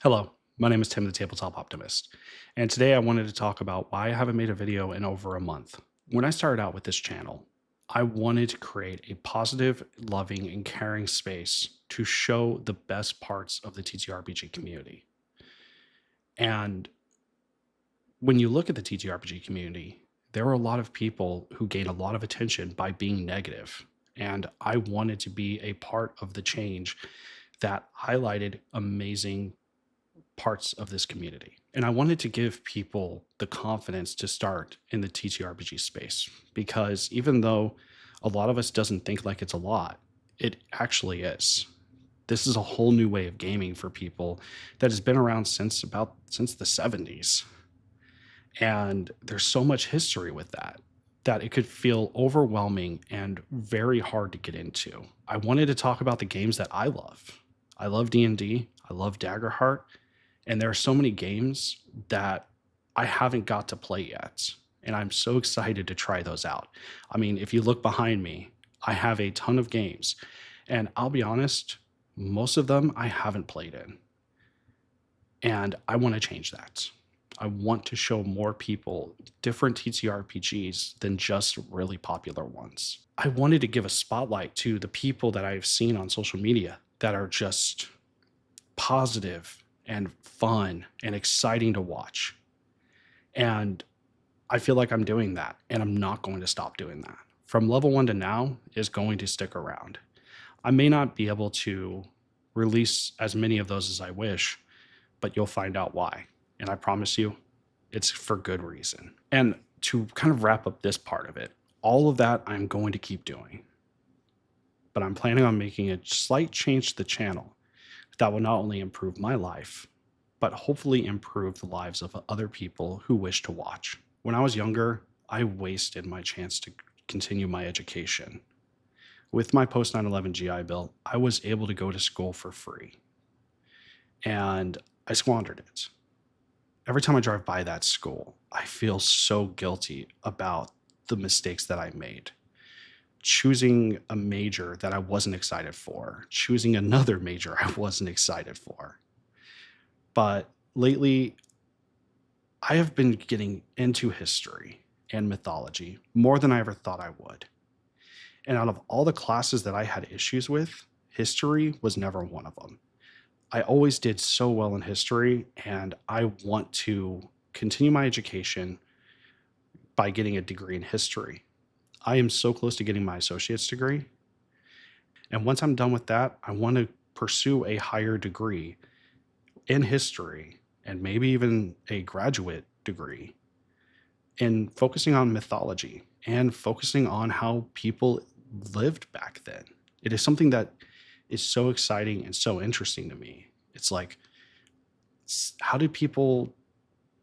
Hello, my name is Tim, the Tabletop Optimist, and today I wanted to talk about why I haven't made a video in over a month. When I started out with this channel, I wanted to create a positive, loving, and caring space to show the best parts of the TTRPG community. And when you look at the TTRPG community, there are a lot of people who gain a lot of attention by being negative. And I wanted to be a part of the change that highlighted amazing parts of this community. And I wanted to give people the confidence to start in the TTRPG space because even though a lot of us doesn't think like it's a lot, it actually is. This is a whole new way of gaming for people that has been around since the 70s. And there's so much history with that it could feel overwhelming and very hard to get into. I wanted to talk about the games that I love. I love D&D, I love Daggerheart, and there are so many games that I haven't got to play yet. And I'm so excited to try those out. I mean, if you look behind me, I have a ton of games. And I'll be honest, most of them I haven't played in. And I want to change that. I want to show more people different TTRPGs than just really popular ones. I wanted to give a spotlight to the people that I've seen on social media that are just positive and fun and exciting to watch. And I feel like I'm doing that, and I'm not going to stop doing that. From level one to now is going to stick around. I may not be able to release as many of those as I wish, but you'll find out why. And I promise you, it's for good reason. And to kind of wrap up this part of it, all of that I'm going to keep doing. But I'm planning on making a slight change to the channel that will not only improve my life, but hopefully improve the lives of other people who wish to watch. When I was younger, I wasted my chance to continue my education. With my post 9/11 GI Bill, I was able to go to school for free, and I squandered it. Every time I drive by that school, I feel so guilty about the mistakes that I made. Choosing a major that I wasn't excited for, choosing another major I wasn't excited for. But lately, I have been getting into history and mythology more than I ever thought I would. And out of all the classes that I had issues with, history was never one of them. I always did so well in history, and I want to continue my education by getting a degree in history. I am so close to getting my associate's degree. And once I'm done with that, I want to pursue a higher degree in history and maybe even a graduate degree in focusing on mythology and focusing on how people lived back then. It is something that is so exciting and so interesting to me. It's like, how did people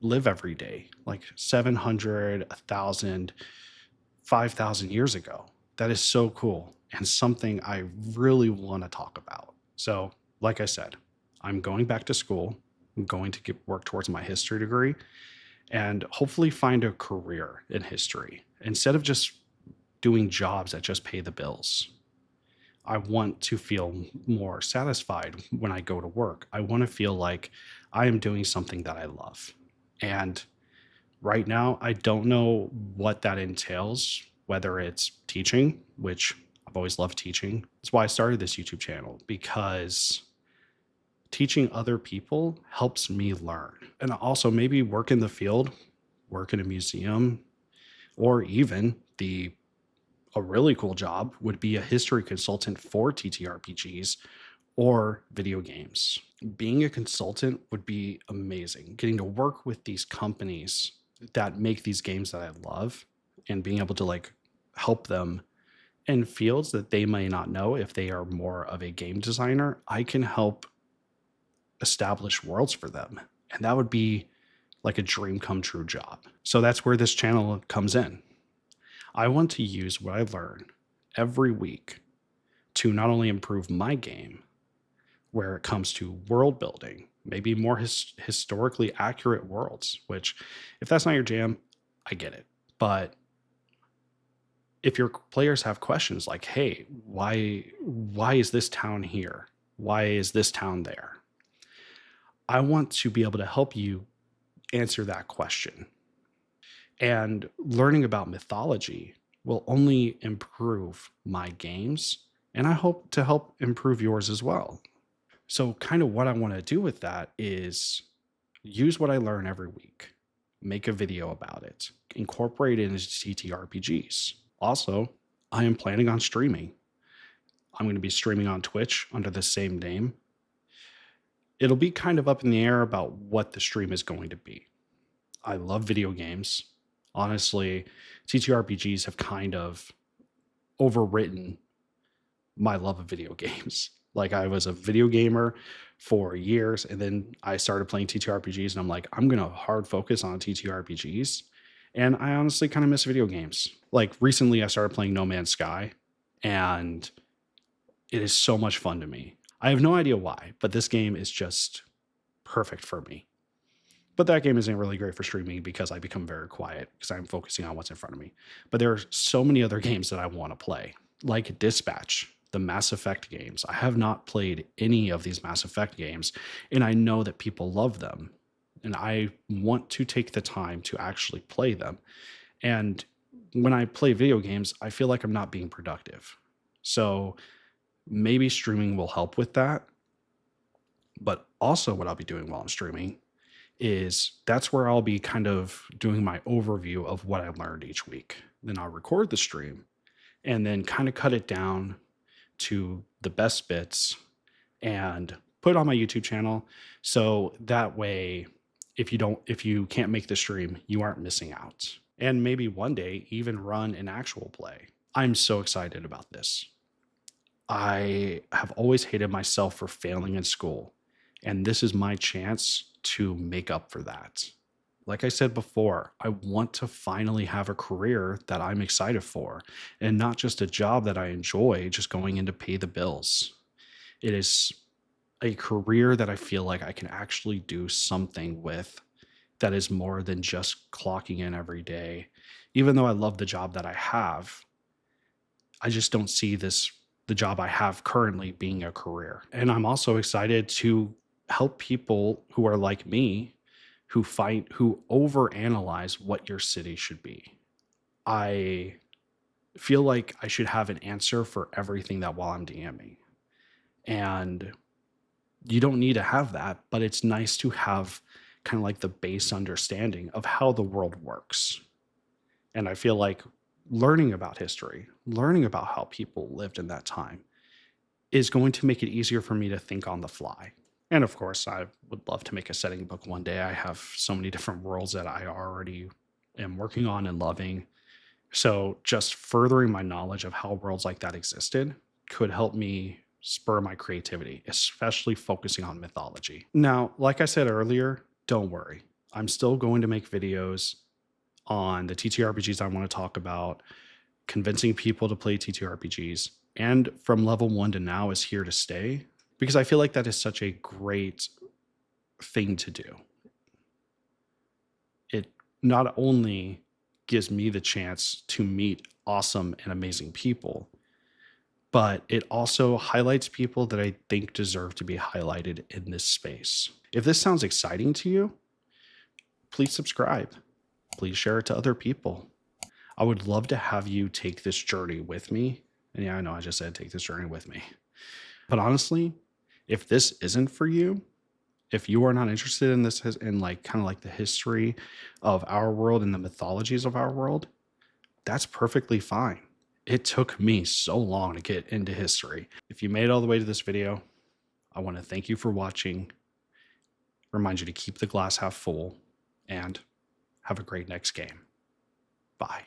live every day? Like 700, 1,000, 5,000 years ago. That is so cool and something I really want to talk about. So, like I said, I'm going back to school. I'm going to work towards my history degree and hopefully find a career in history instead of just doing jobs that just pay the bills. I want to feel more satisfied when I go to work. I want to feel like I am doing something that I love. And right now, I don't know what that entails, whether it's teaching, which I've always loved teaching. That's why I started this YouTube channel, because teaching other people helps me learn. And also maybe work in the field, work in a museum, or even a really cool job would be a history consultant for TTRPGs or video games. Being a consultant would be amazing. Getting to work with these companies that make these games that I love and being able to like help them in fields that they may not know if they are more of a game designer, I can help establish worlds for them. And that would be like a dream come true job. So that's where this channel comes in. I want to use what I learn every week to not only improve my game where it comes to world building, maybe more historically accurate worlds, which if that's not your jam, I get it. But if your players have questions like, hey, why is this town here? Why is this town there? I want to be able to help you answer that question. And learning about mythology will only improve my games, and I hope to help improve yours as well. So, kind of what I want to do with that is use what I learn every week, make a video about it, incorporate it into TTRPGs. Also, I am planning on streaming. I'm going to be streaming on Twitch under the same name. It'll be kind of up in the air about what the stream is going to be. I love video games. Honestly, TTRPGs have kind of overwritten my love of video games. Like, I was a video gamer for years, and then I started playing TTRPGs, and I'm like, I'm gonna hard focus on TTRPGs. And I honestly kind of miss video games. Like, recently I started playing No Man's Sky, and it is so much fun to me. I have no idea why, but this game is just perfect for me. But that game isn't really great for streaming because I become very quiet because I'm focusing on what's in front of me. But there are so many other games that I want to play, like Dispatch, the Mass Effect games. I have not played any of these Mass Effect games, and I know that people love them. And I want to take the time to actually play them. And when I play video games, I feel like I'm not being productive. So maybe streaming will help with that. But also, what I'll be doing while I'm streaming is that's where I'll be kind of doing my overview of what I learned each week. Then I'll record the stream and then kind of cut it down to the best bits and put it on my YouTube channel. So that way, if you can't make the stream, you aren't missing out. And maybe one day even run an actual play. I'm so excited about this. I have always hated myself for failing in school, and this is my chance to make up for that. Like I said before, I want to finally have a career that I'm excited for and not just a job that I enjoy just going in to pay the bills. It is a career that I feel like I can actually do something with that is more than just clocking in every day. Even though I love the job that I have, I just don't see the job I have currently being a career. And I'm also excited to help people who are like me who overanalyze what your city should be. I feel like I should have an answer for everything that while I'm DMing. And you don't need to have that, but it's nice to have kind of like the base understanding of how the world works. And I feel like learning about history, learning about how people lived in that time is going to make it easier for me to think on the fly. And of course, I would love to make a setting book one day. I have so many different worlds that I already am working on and loving. So just furthering my knowledge of how worlds like that existed could help me spur my creativity, especially focusing on mythology. Now, like I said earlier, don't worry. I'm still going to make videos on the TTRPGs I want to talk about, convincing people to play TTRPGs, and from level 1 to now is here to stay because I feel like that is such a great thing to do. It not only gives me the chance to meet awesome and amazing people, but it also highlights people that I think deserve to be highlighted in this space. If this sounds exciting to you, please subscribe. Please share it to other people. I would love to have you take this journey with me. And yeah, I know I just said take this journey with me. But honestly, if this isn't for you, if you are not interested in this, in like kind of like the history of our world and the mythologies of our world, that's perfectly fine. It took me so long to get into history. If you made it all the way to this video, I want to thank you for watching, remind you to keep the glass half full, and have a great next game. Bye.